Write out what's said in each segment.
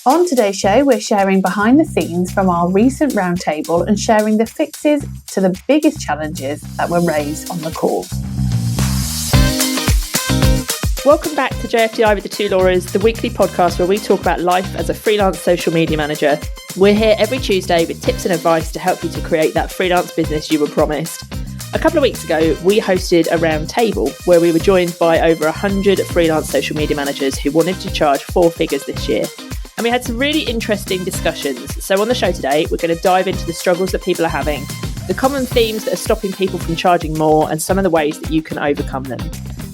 On today's show, we're sharing behind the scenes from our recent roundtable and sharing the fixes to the biggest challenges that were raised on the call. Welcome back to JFDI with the Two Lauras, the weekly podcast where we talk about life as a freelance social media manager. We're here every Tuesday with tips and advice to help you to create that freelance business you were promised. A couple of weeks ago, we hosted a roundtable where we were joined by over 100 freelance social media managers who wanted to charge 4 figures this year. And we had some really interesting discussions. So on the show today, we're going to dive into the struggles that people are having, the common themes that are stopping people from charging more, and some of the ways that you can overcome them.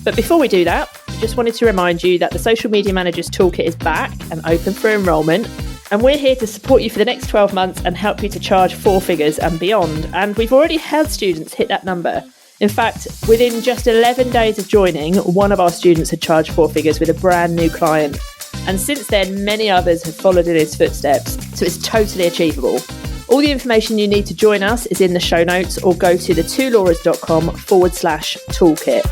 But before we do that, I just wanted to remind you that the Social Media Managers Toolkit is back and open for enrolment. And we're here to support you for the next 12 months and help you to charge 4 figures and beyond. And we've already had students hit that number. In fact, within just 11 days of joining, one of our students had charged 4 figures with a brand new client. And since then, many others have followed in his footsteps. So it's totally achievable. All the information you need to join us is in the show notes, or go to thetwolauras.com/toolkit.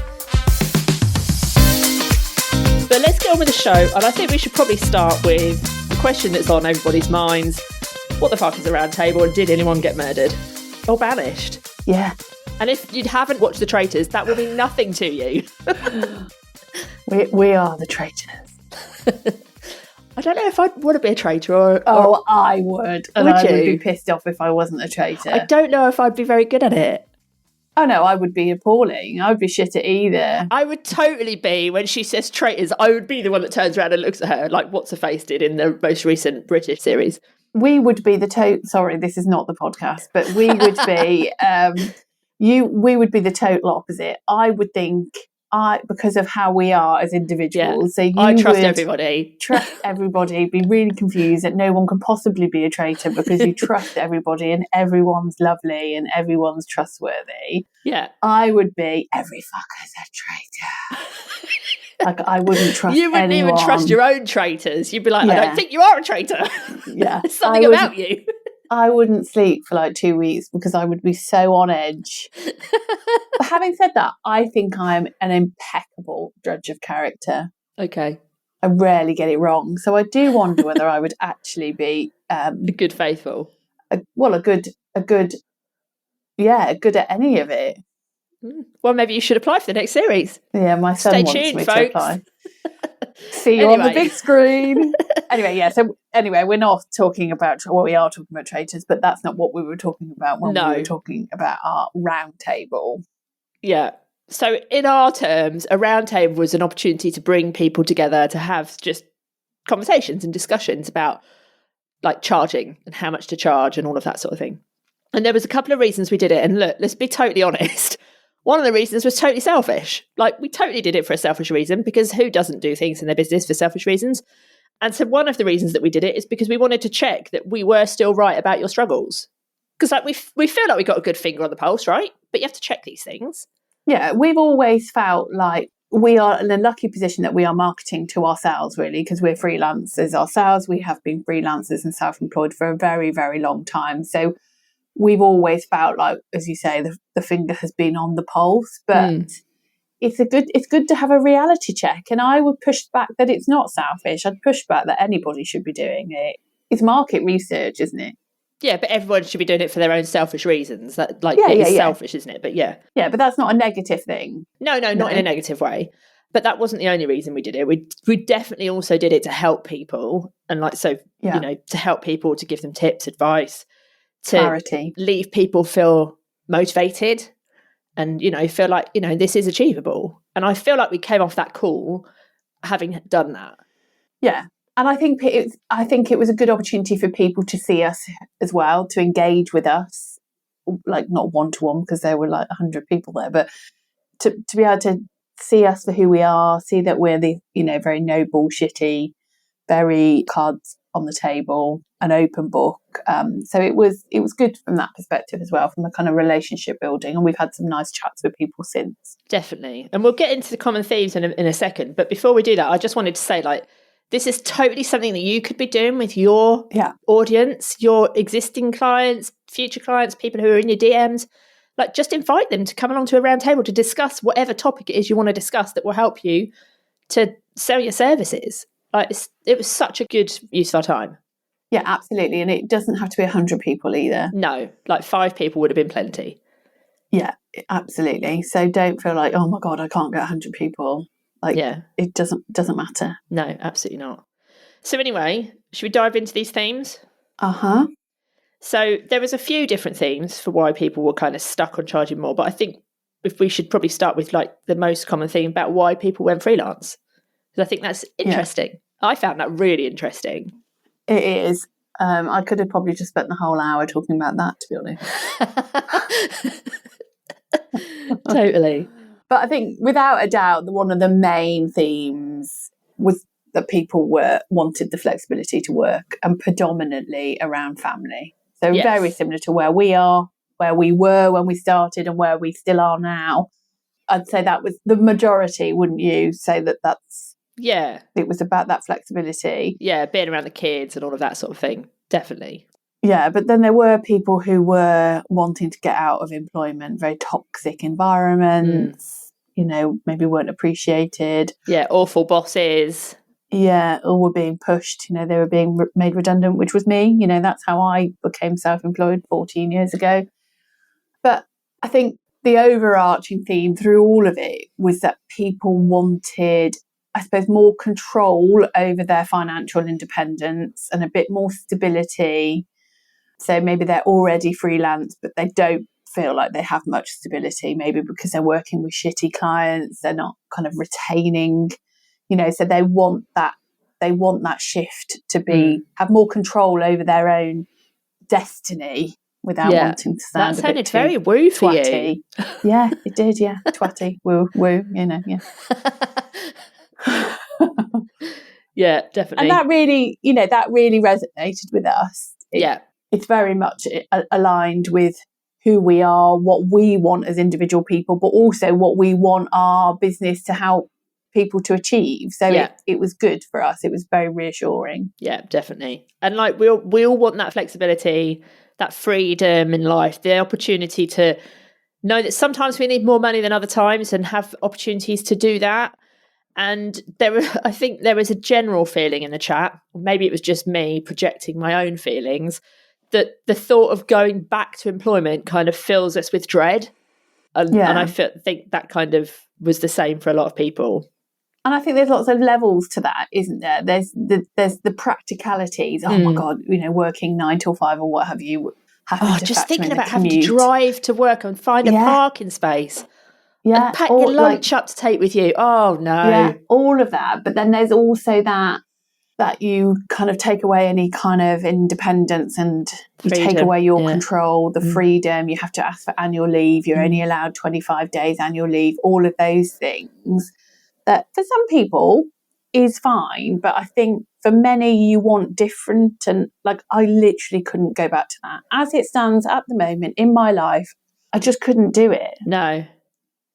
But let's get on with the show. And I think we should probably start with the question that's on everybody's minds. What the fuck is a roundtable, and did anyone get murdered or banished? Yeah. And if you haven't watched the Traitors, that will mean nothing to you. We are the traitors. I don't know if I'd want to be a traitor or... Oh, I would. And Would I would you? be pissed off if I wasn't a traitor. I don't know if I'd be very good at it. Oh no, I would be appalling. I would be shit at either. I would totally be, when she says traitors, I would be the one that turns around and looks at her like what's-her-face did in the most recent British series. We would be the sorry, this is not the podcast, but we would be we would be the total opposite. I would think because of how we are as individuals. Yeah. So I trust would everybody. Trust everybody, be really confused that no one can possibly be a traitor because you trust everybody and everyone's lovely and everyone's trustworthy. Yeah. I would be, every fucker's a traitor. Like, I wouldn't trust You wouldn't anyone. even trust your own traitors. You'd be like, I Yeah. don't think you are a traitor. Yeah. There's something about you. I wouldn't sleep for like 2 weeks because I would be so on edge. But having said that, I think I'm an impeccable judge of character. Okay. I rarely get it wrong. So I do wonder whether I would actually be A good faithful. good at any of it. Well, maybe you should apply for the next series. Yeah, my son Stay wants tuned, me folks. to apply. See you on the big screen. Anyway, we're not talking about, well, we are talking about traitors, but that's not what we were talking about when we were talking about our roundtable. Yeah. So in our terms, a roundtable was an opportunity to bring people together to have just conversations and discussions about like charging and how much to charge and all of that sort of thing. And there was a couple of reasons we did it. And look, let's be totally honest. One of the reasons was totally selfish. Like, we totally did it for a selfish reason, because who doesn't do things in their business for selfish reasons? And so one of the reasons that we did it is because we wanted to check that we were still right about your struggles. Because like we feel like we got a good finger on the pulse, right? But you have to check these things. Yeah, we've always felt like we are in a lucky position that we are marketing to ourselves, really, because we're freelancers ourselves. We have been freelancers and self-employed for a very, very long time. So we've always felt like, as you say, the finger has been on the pulse, but it's good to have a reality check. And I would push back that it's not selfish. I'd push back that anybody should be doing it. It's market research, isn't it? Yeah, but everyone should be doing it for their own selfish reasons. That it's selfish, isn't it? But yeah. Yeah, but that's not a negative thing. No, not in a negative way. But that wasn't the only reason we did it. We definitely also did it to help people, and to help people, to give them tips, advice, to clarity, leave people feel motivated and, feel like, this is achievable. And I feel like we came off that call having done that. Yeah. And I think it was a good opportunity for people to see us as well, to engage with us, like not one-to-one because there were like 100 people there, but to be able to see us for who we are, see that we're the, very no bullshitty, very cards on the table, an open book. So it was good from that perspective as well, from a kind of relationship building. And we've had some nice chats with people since. Definitely. And we'll get into the common themes in a second. But before we do that, I just wanted to say, this is totally something that you could be doing with your audience, your existing clients, future clients, people who are in your DMs. Just invite them to come along to a round table to discuss whatever topic it is you want to discuss that will help you to sell your services. Like it was such a good use of our time. Yeah, absolutely. And it doesn't have to be 100 people either. No, like 5 people would have been plenty. Yeah, absolutely. So don't feel like, oh my God, I can't get 100 people. Like, it doesn't matter. No, absolutely not. So anyway, should we dive into these themes? Uh-huh. So there was a few different themes for why people were kind of stuck on charging more, but I think if we should probably start with like the most common theme about why people went freelance, because I think that's interesting. Yeah. I found that really interesting. It is. I could have probably just spent the whole hour talking about that, to be honest. Totally. But I think without a doubt, one of the main themes was that people wanted the flexibility to work, and predominantly around family. So very similar to where we are, where we were when we started and where we still are now. I'd say that was the majority, wouldn't you say that's... Yeah. It was about that flexibility. Yeah, being around the kids and all of that sort of thing. Definitely. Yeah, but then there were people who were wanting to get out of employment, very toxic environments, maybe weren't appreciated. Yeah, awful bosses. Yeah, or were being pushed, they were being made redundant, which was me. That's how I became self-employed 14 years ago. But I think the overarching theme through all of it was that people wanted, I suppose, more control over their financial independence and a bit more stability. So maybe they're already freelance, but they don't feel like they have much stability, maybe because they're working with shitty clients. They're not kind of retaining, so they want that shift to be, have more control over their own destiny without wanting to sound a bit too very woo for twatty. You. Yeah, it did. Yeah. Twatty, woo, yeah. Yeah, definitely. And that really resonated with us. It's very much aligned with who we are, what we want as individual people, but also what we want our business to help people to achieve. So it was good for us. It was very reassuring. Yeah, definitely. And like we all want that flexibility, that freedom in life, the opportunity to know that sometimes we need more money than other times and have opportunities to do that. And I think there was a general feeling in the chat, maybe it was just me projecting my own feelings, that the thought of going back to employment kind of fills us with dread. And I think that kind of was the same for a lot of people. And I think there's lots of levels to that, isn't there? There's the practicalities. Oh my God, working 9 till 5 or what have you. Just thinking about having to drive to work and find a parking space. Yeah. And pack your lunch up to take with you. Oh no. Yeah, all of that. But then there's also that you kind of take away any kind of independence and you take away your control, the freedom. You have to ask for annual leave. You're only allowed 25 days annual leave. All of those things that for some people is fine. But I think for many you want different. And like I literally couldn't go back to that. As it stands at the moment in my life, I just couldn't do it. No.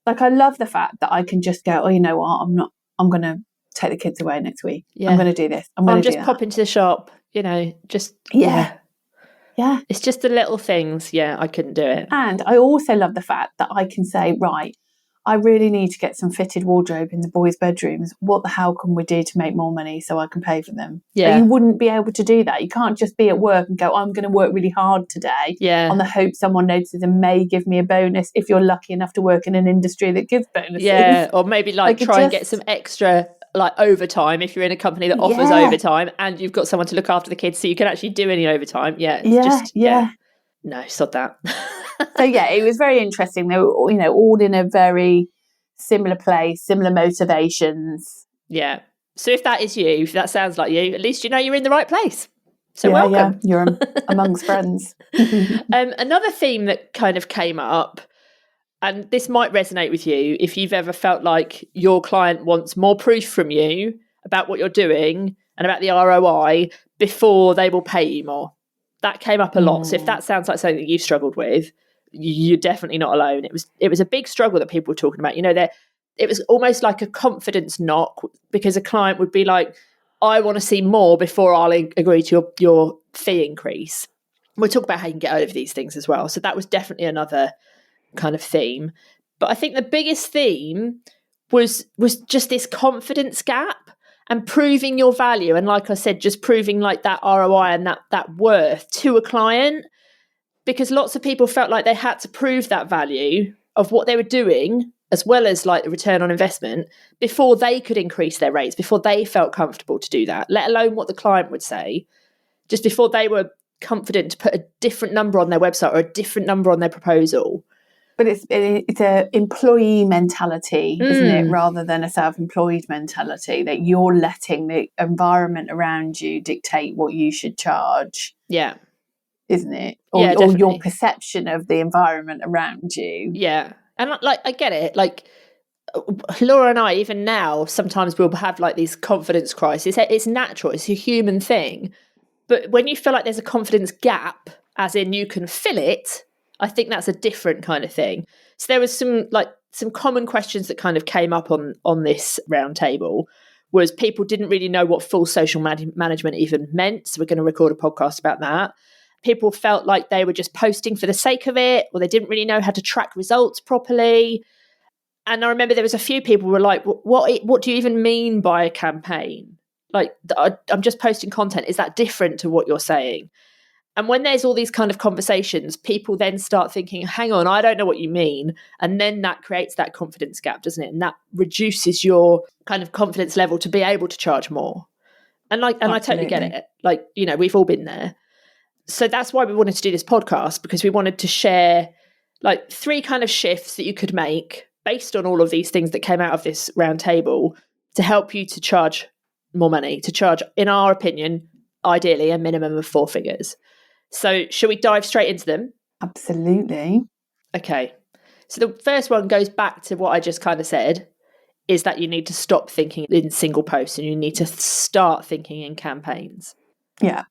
Like I love the fact that I can just go, oh, you know what, I'm going to take the kids away next week. Yeah. I'm going to do this. I'm just pop into the shop, just. Yeah. It's just the little things. Yeah, I couldn't do it. And I also love the fact that I can say, right, I really need to get some fitted wardrobe in the boys' bedrooms. What the hell can we do to make more money so I can pay for them? Yeah. But you wouldn't be able to do that. You can't just be at work and go, I'm going to work really hard today on the hope someone notices and may give me a bonus if you're lucky enough to work in an industry that gives bonuses. Yeah, or maybe like try and get some extra like overtime if you're in a company that offers overtime and you've got someone to look after the kids so you can actually do any overtime. No, sod that. So it was very interesting. They were, all in a very similar place, similar motivations. Yeah. So if that is you, if that sounds like you, at least you know you're in the right place. So welcome. Yeah, you're amongst friends. Another theme that kind of came up, and this might resonate with you if you've ever felt like your client wants more proof from you about what you're doing and about the ROI before they will pay you more. That came up a lot. So if that sounds like something that you've struggled with, you're definitely not alone. It was a big struggle that people were talking about. It was almost like a confidence knock because a client would be like, I want to see more before I'll agree to your fee increase. We'll talk about how you can get over these things as well. So that was definitely another kind of theme. But I think the biggest theme was just this confidence gap and proving your value. And like I said, just proving like that ROI and that worth to a client, because lots of people felt like they had to prove that value of what they were doing, as well as like the return on investment, before they could increase their rates, before they felt comfortable to do that, let alone what the client would say, just before they were confident to put a different number on their website or a different number on their proposal. But it's a employee mentality, isn't it, rather than a self-employed mentality, that you're letting the environment around you dictate what you should charge. Yeah. Isn't it? Or your perception of the environment around you. Yeah. And like, I get it. Like, Laura and I, even now, sometimes we'll have like these confidence crises. It's natural. It's a human thing. But when you feel like there's a confidence gap, as in you can fill it, I think that's a different kind of thing. So there was some common questions that kind of came up on this roundtable. Was people didn't really know what full social management even meant. So we're going to record a podcast about that. People felt like they were just posting for the sake of it, or they didn't really know how to track results properly. And I remember there was a few people who were like, what do you even mean by a campaign? Like, I'm just posting content. Is that different to what you're saying? And when there's all these kind of conversations, people then start thinking, hang on, I don't know what you mean. And then that creates that confidence gap, doesn't it? And that reduces your kind of confidence level to be able to charge more. And I totally get it. Like, you know, we've all been there. So that's why we wanted to do this podcast, because we wanted to share like 3 kind of shifts that you could make based on all of these things that came out of this roundtable to help you to charge more money, to charge, in our opinion, ideally a minimum of 4 figures. So shall we dive straight into them? Absolutely. Okay. So the first one goes back to what I just kind of said, is that you need to stop thinking in single posts and you need to start thinking in campaigns. Yeah.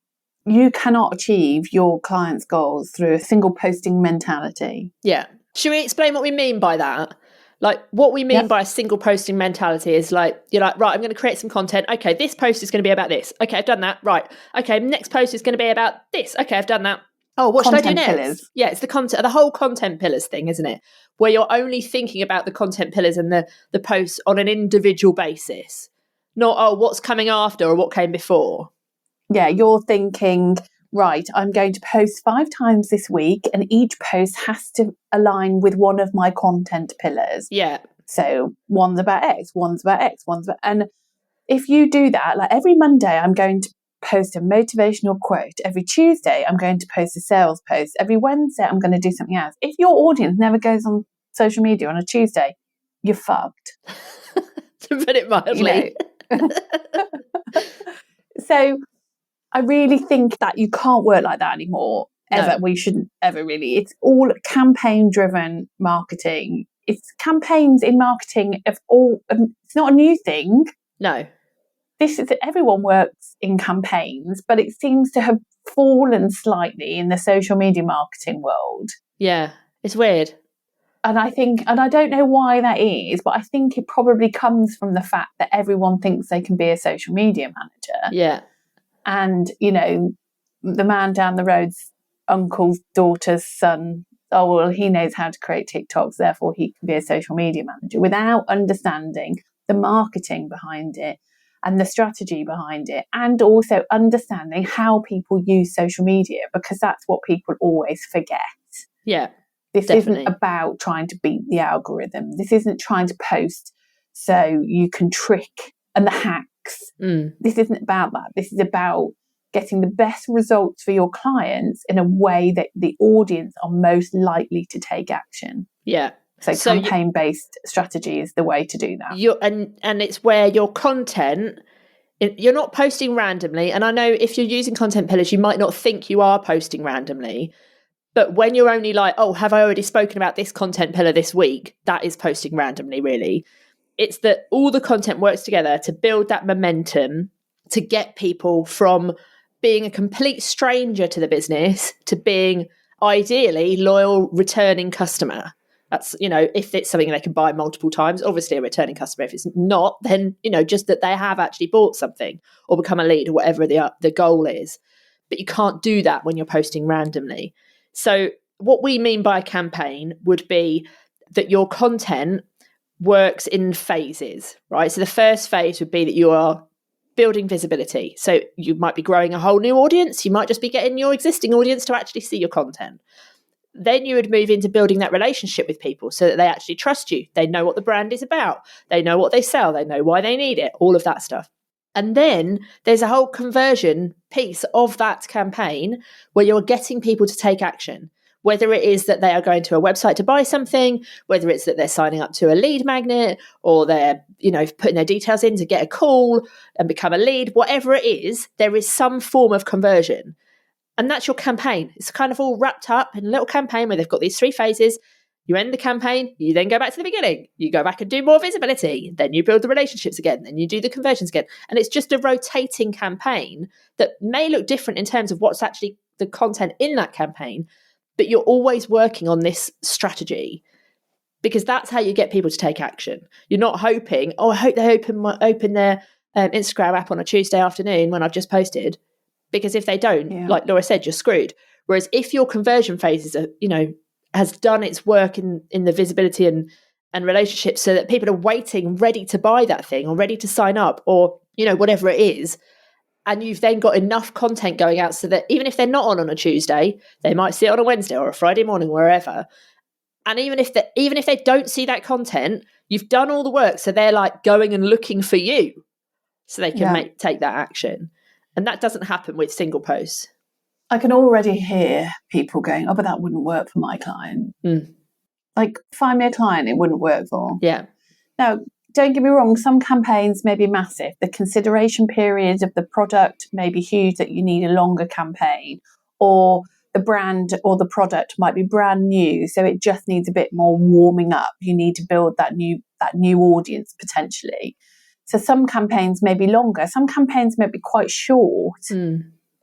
You cannot achieve your clients' goals through a single posting mentality. Yeah. Should we explain what we mean by that? Like, what we mean by a single posting mentality is like, you're like, right, I'm going to create some content. Okay, this post is going to be about this. Okay, I've done that. Right. Okay, next post is going to be about this. Okay, I've done that. Oh, what content should I do next? Pillars. Yeah, it's the whole content pillars thing, isn't it? Where you're only thinking about the content pillars and the posts on an individual basis. Not, what's coming after or what came before. Yeah, you're thinking, right, I'm going to post 5 times this week and each post has to align with one of my content pillars. Yeah. So one's about X, one's about X, and if you do that, like every Monday, I'm going to post a motivational quote. Every Tuesday, I'm going to post a sales post. Every Wednesday, I'm going to do something else. If your audience never goes on social media on a Tuesday, you're fucked. To put it mildly. You know? So I really think that you can't work like that anymore. Ever. No. We shouldn't ever really. It's all campaign-driven marketing. It's campaigns in marketing of all. It's not a new thing. No. This is everyone works in campaigns, but it seems to have fallen slightly in the social media marketing world. Yeah, it's weird. And I don't know why that is, but I think it probably comes from the fact that everyone thinks they can be a social media manager. Yeah. And, you know, the man down the road's uncle's daughter's son, oh, well, he knows how to create TikToks, therefore he can be a social media manager, without understanding the marketing behind it and the strategy behind it, and also understanding how people use social media, because that's what people always forget. Yeah. This definitely isn't about trying to beat the algorithm. This isn't trying to post so you can trick and the hacks. This isn't about that. This is about getting the best results for your clients in a way that the audience are most likely to take action. Yeah. So campaign-based strategy is the way to do that. And it's where your content, you're not posting randomly. And I know if you're using content pillars, you might not think you are posting randomly. But when you're only like, oh, have I already spoken about this content pillar this week? That is posting randomly, really. It's that all the content works together to build that momentum, to get people from being a complete stranger to the business to being ideally loyal returning customer. That's, you know, if it's something they can buy multiple times, obviously a returning customer. If it's not, then, you know, just that they have actually bought something or become a lead or whatever the goal is. But you can't do that when you're posting randomly. So what we mean by a campaign would be that your content works in phases, right? So the first phase would be that you are building visibility. So you might be growing a whole new audience. You might just be getting your existing audience to actually see your content. Then you would move into building that relationship with people so that they actually trust you. They know what the brand is about. They know what they sell. They know why they need it, all of that stuff. And then there's a whole conversion piece of that campaign where you're getting people to take action, whether it is that they are going to a website to buy something, whether it's that they're signing up to a lead magnet, or they're, putting their details in to get a call and become a lead, whatever it is, there is some form of conversion. And that's your campaign. It's kind of all wrapped up in a little campaign where they've got these 3 phases. You end the campaign, you then go back to the beginning. You go back and do more visibility. Then you build the relationships again. Then you do the conversions again. And it's just a rotating campaign that may look different in terms of what's actually the content in that campaign, but you're always working on this strategy because that's how you get people to take action. You're not hoping, I hope they open their Instagram app on a Tuesday afternoon when I've just posted. Because if they don't, like Laura said, you're screwed. Whereas if your conversion phases are, has done its work in the visibility and relationships so that people are waiting, ready to buy that thing or ready to sign up or, whatever it is. And you've then got enough content going out so that even if they're not on a Tuesday, they might see it on a Wednesday or a Friday morning, wherever. And even if they don't see that content, you've done all the work. So they're like going and looking for you so they can take that action. And that doesn't happen with single posts. I can already hear people going, but that wouldn't work for my client. Like, find me a client it wouldn't work for. Yeah. Now, don't get me wrong, some campaigns may be massive. The consideration period of the product may be huge that you need a longer campaign, or the brand or the product might be brand new, so it just needs a bit more warming up. You need to build that new audience potentially. So some campaigns may be longer, some campaigns may be quite short.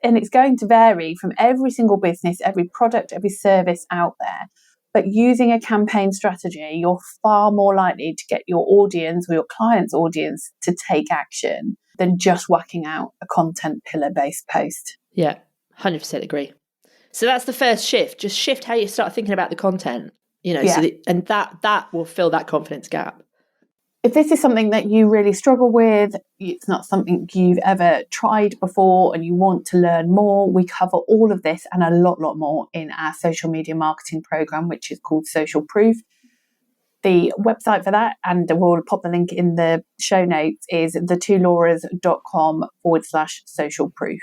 And it's going to vary from every single business, every product, every service out there. But using a campaign strategy, you're far more likely to get your audience or your client's audience to take action than just whacking out a content pillar-based post. Yeah, 100% agree. So that's the first shift. Just shift how you start thinking about the content, and that will fill that confidence gap. If this is something that you really struggle with, it's not something you've ever tried before and you want to learn more, we cover all of this and a lot more in our social media marketing program, which is called Social Proof. The website for that, and we'll pop the link in the show notes, is thetwolauras.com/social proof.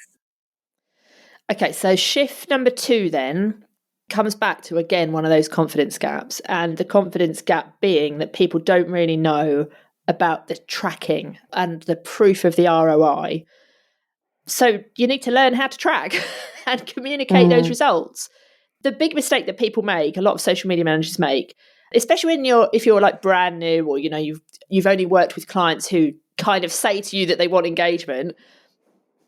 Okay, so shift number 2 then comes back to, again, one of those confidence gaps, and the confidence gap being that people don't really know about the tracking and the proof of the ROI. So you need to learn how to track and communicate those results. The big mistake that people make, a lot of social media managers make, especially if you're like brand new or you've only worked with clients who kind of say to you that they want engagement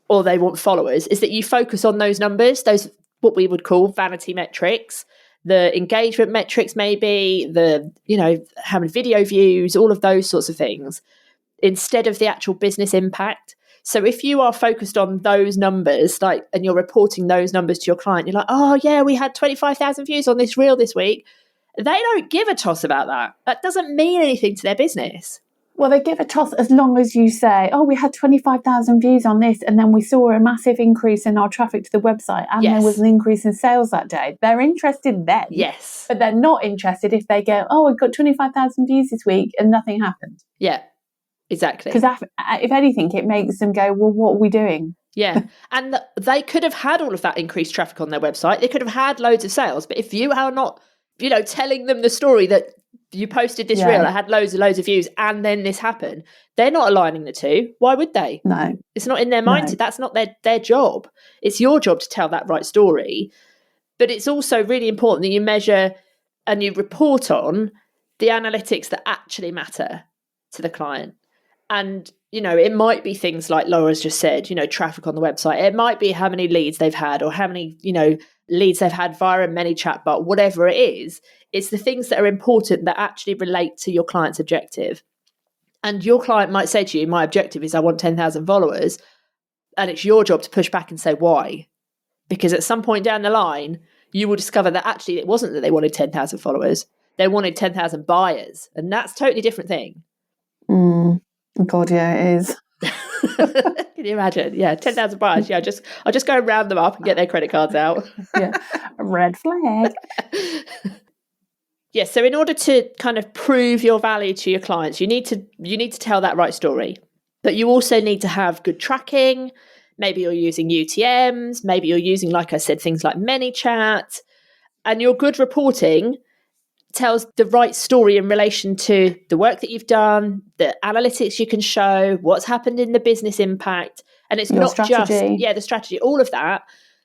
or they want followers, is that you focus on those numbers, those what we would call vanity metrics, the engagement metrics, maybe how many video views, all of those sorts of things, instead of the actual business impact. So if you are focused on those numbers, and you're reporting those numbers to your client, you're like, oh yeah, we had 25,000 views on this reel this week. They don't give a toss about that. That doesn't mean anything to their business. Well, they give a toss as long as you say, we had 25,000 views on this, and then we saw a massive increase in our traffic to the website, and there was an increase in sales that day. They're interested then. Yes. But they're not interested if they go, we got 25,000 views this week and nothing happened. Yeah, exactly. Because if anything, it makes them go, well, what are we doing? Yeah. And they could have had all of that increased traffic on their website. They could have had loads of sales. But if you are not, telling them the story that you posted this reel, it had loads of views, and then this happened, they're not aligning the two. Why would they? No. It's not in their mind. No. That's not their job. It's your job to tell that right story. But it's also really important that you measure and you report on the analytics that actually matter to the client. And, it might be things like Laura's just said, traffic on the website. It might be how many leads they've had or how many, leads they've had via a ManyChat bot, whatever it is. It's the things that are important that actually relate to your client's objective. And your client might say to you, my objective is I want 10,000 followers. And it's your job to push back and say, why? Because at some point down the line, you will discover that actually it wasn't that they wanted 10,000 followers. They wanted 10,000 buyers. And that's a totally different thing. God, yeah, it is. Can you imagine? Yeah, 10,000 buyers. Yeah, I'll just go and round them up and get their credit cards out. Yeah, a red flag. Yeah, so in order to kind of prove your value to your clients, you need to tell that right story. But you also need to have good tracking. Maybe you're using UTMs, maybe you're using, like I said, things like ManyChat, and your good reporting tells the right story in relation to the work that you've done, the analytics you can show, what's happened in the business impact. And it's Your not strategy. just, the strategy, all of that,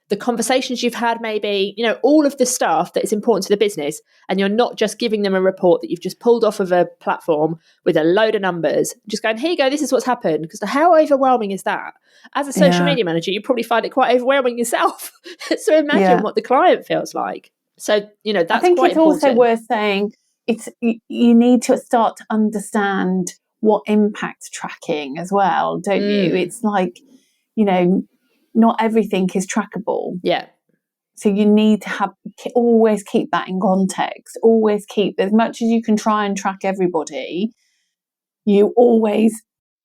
the conversations you've had, maybe, all of the stuff that is important to the business. And you're not just giving them a report that you've just pulled off of a platform with a load of numbers, just going, here you go, this is what's happened. Because how overwhelming is that? As a social media manager, you probably find it quite overwhelming yourself. So imagine what the client feels like. So, that's I think quite it's important. also worth saying you need to start to understand what impacts tracking as well, don't you? It's like, not everything is trackable. Yeah. So you need to always keep that in context, always keep, as much as you can try and track everybody, you always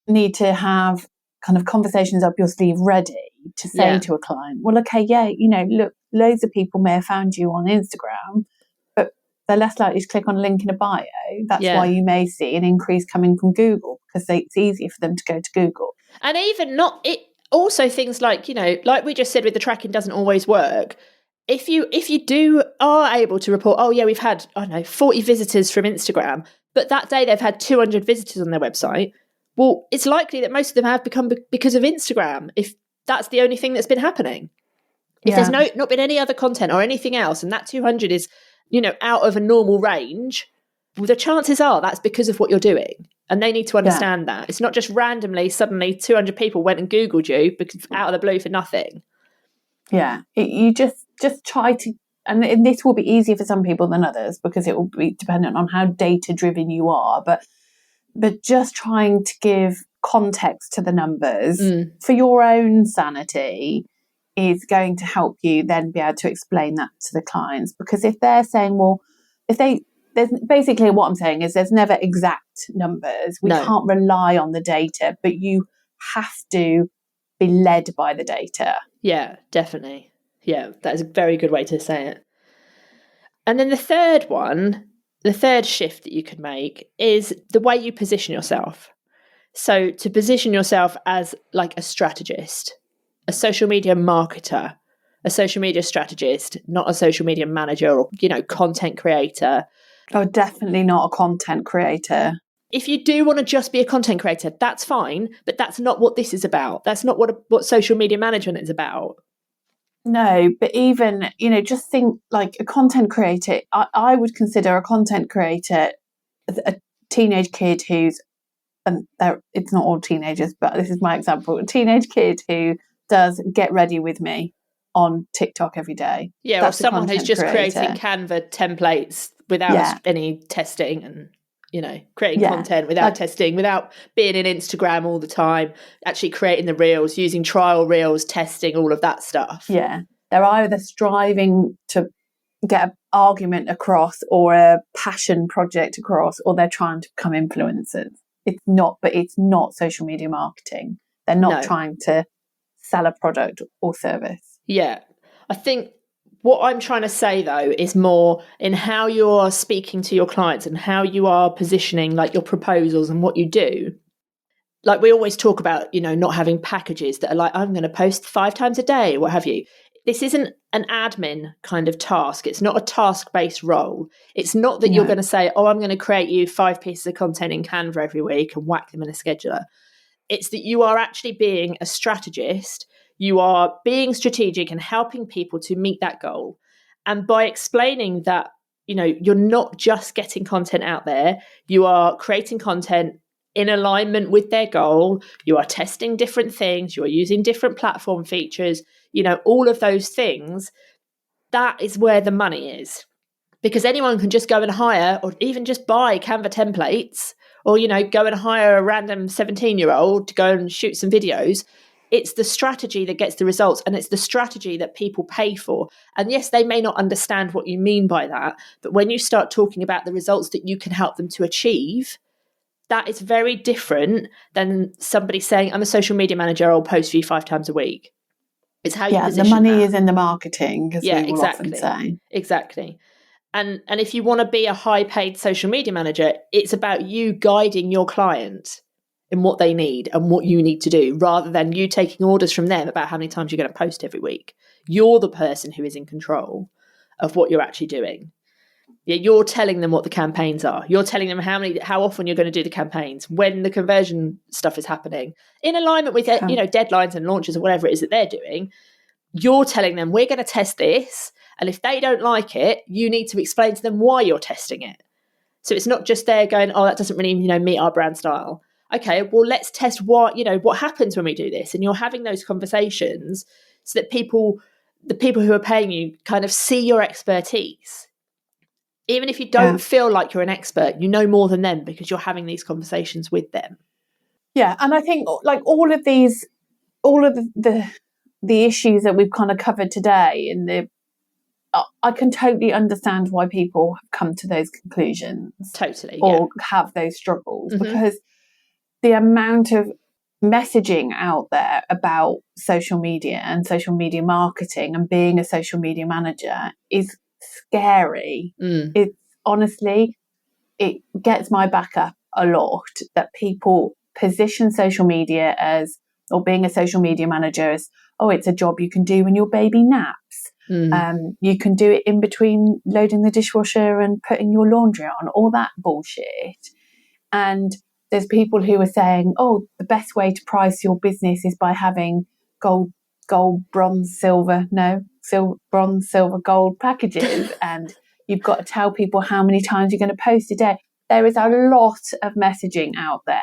need to have kind of conversations up your sleeve ready to say to a client, well, okay, look, loads of people may have found you on Instagram, but they're less likely to click on a link in a bio. That's why you may see an increase coming from Google, because it's easier for them to go to Google. And even also things like, like we just said with the tracking doesn't always work. If you are able to report, we've had, 40 visitors from Instagram, but that day they've had 200 visitors on their website. Well, it's likely that most of them have become because of Instagram, if that's the only thing that's been happening. If there's not been any other content or anything else, and that 200 is, out of a normal range, well, the chances are that's because of what you're doing. And they need to understand that. It's not just randomly, suddenly 200 people went and Googled you because out of the blue for nothing. Yeah, you just try to, and this will be easier for some people than others because it will be dependent on how data driven you are. But just trying to give context to the numbers for your own sanity is going to help you then be able to explain that to the clients. Because if they're saying, there's basically what I'm saying is there's never exact numbers. We can't rely on the data, but you have to be led by the data. Yeah, definitely. Yeah, that is a very good way to say it. And then the third shift that you could make is the way you position yourself. So to position yourself as like a strategist, a social media marketer, a social media strategist, not a social media manager or, content creator. Oh, definitely not a content creator. If you do want to just be a content creator, that's fine, but that's not what this is about. That's not what social media management is about. No, but even, just think like a content creator. I would consider a content creator a teenage kid who's, and it's not all teenagers, but this is my example, a teenage kid who does Get Ready With Me on TikTok every day. Yeah, that's or someone who's just creator. creating Canva templates without any testing and, creating content without testing, without being in Instagram all the time, actually creating the reels, using trial reels, testing, all of that stuff. Yeah. They're either striving to get an argument across or a passion project across, or they're trying to become influencers. It's not social media marketing. They're not trying to sell a product or service. Yeah. I think what I'm trying to say, though, is more in how you're speaking to your clients and how you are positioning like your proposals and what you do. Like we always talk about, not having packages that are like, I'm going to post 5 times a day, what have you. This isn't an admin kind of task. It's not a task-based role. It's not that you're going to say, I'm going to create you 5 pieces of content in Canva every week and whack them in a scheduler. It's that you are actually being a strategist. You are being strategic and helping people to meet that goal. And by explaining that, you're not just getting content out there, you are creating content in alignment with their goal. You are testing different things. You are using different platform features, all of those things. That is where the money is. Because anyone can just go and hire or even just buy Canva templates or, go and hire a random 17-year-old to go and shoot some videos. It's the strategy that gets the results, and it's the strategy that people pay for. And yes, they may not understand what you mean by that, but when you start talking about the results that you can help them to achieve, that is very different than somebody saying, I'm a social media manager, I'll post for you 5 times a week. It's how you position the money that. is in the marketing, as we will often say. Exactly. And if you want to be a high-paid social media manager, it's about you guiding your client in what they need and what you need to do, rather than you taking orders from them about how many times you're going to post every week. You're the person who is in control of what you're actually doing. Yeah, you're telling them what the campaigns are. You're telling them how often you're going to do the campaigns, when the conversion stuff is happening, in alignment with deadlines and launches or whatever it is that they're doing. You're telling them, we're going to test this, and if they don't like it, you need to explain to them why you're testing it. So it's not just there going, oh, that doesn't really meet our brand style. Okay, well, let's test what happens when we do this. And you're having those conversations so that the people who are paying you kind of see your expertise. Even if you don't feel like you're an expert, you know more than them because you're having these conversations with them. Yeah, and I think like all of the issues that we've kind of covered today, I can totally understand why people have come to those conclusions. Totally. Or have those struggles, because the amount of messaging out there about social media and social media marketing and being a social media manager is scary. It's honestly, it gets my back up a lot that people position social media as, or being a social media manager as, oh, it's a job you can do when your baby naps. You can do it in between loading the dishwasher and putting your laundry on, all that bullshit. And there's people who are saying, oh, the best way to price your business is by having gold, bronze, silver, bronze, silver, gold packages. And you've got to tell people how many times you're going to post a day. There is a lot of messaging out there.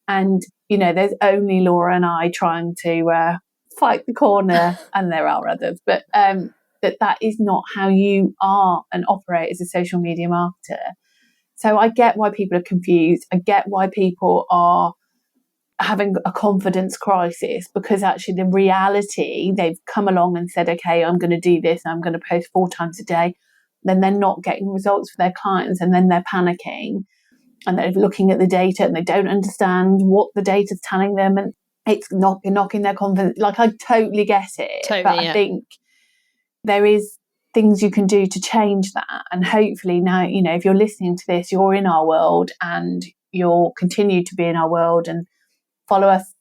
And, there's only Laura and I trying to fight the corner, and there are others. But that is not how you are and operate as a social media marketer. So I get why people are confused. I get why people are having a confidence crisis, because actually the reality, they've come along and said, okay, I'm going to do this, I'm going to post 4 times a day. Then they're not getting results for their clients, and then they're panicking, and they're looking at the data and they don't understand what the data's telling them, and it's knocking their confidence. Like, I totally get it. But I think there is things you can do to change that. And hopefully now, if you're listening to this, you're in our world and you'll continue to be in our world, and follow us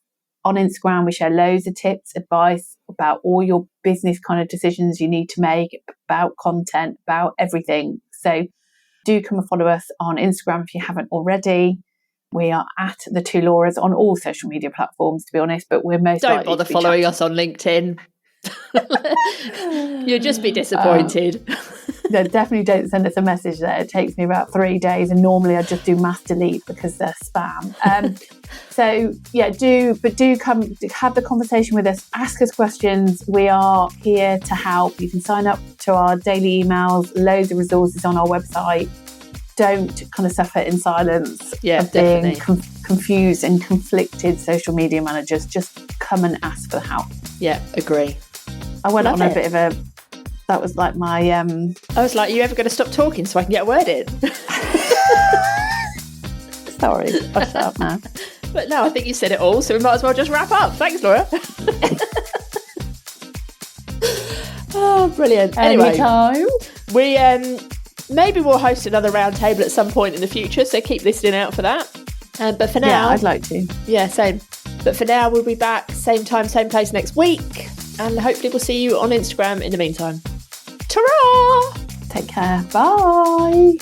on Instagram. We share loads of tips, advice about all your business kind of decisions you need to make, about content, about everything. So do come and follow us on Instagram if you haven't already. We are at the 2 Lauras on all social media platforms, to be honest, but we're most Don't bother following us on LinkedIn. You'll just be disappointed. No, definitely don't send us a message there. It takes me about 3 days, and normally I just do mass delete because they're spam. So yeah, do come have the conversation with us. Ask us questions. We are here to help. You can sign up to our daily emails. Loads of resources on our website. Don't kind of suffer in silence of being confused and conflicted social media managers. Just come and ask for help. Yeah, agree. I went on a bit of a. That was like my. I was like, are you ever going to stop talking so I can get a word in? Sorry, I'll shut up now. But no, I think you said it all, so we might as well just wrap up. Thanks, Laura. Oh, brilliant. Anyway, anytime. We maybe we'll host another roundtable at some point in the future, so keep listening out for that. But for now, I'd like to. Yeah, same. But for now, we'll be back same time, same place next week, and hopefully we'll see you on Instagram in the meantime. Ta-ra! Take care. Bye.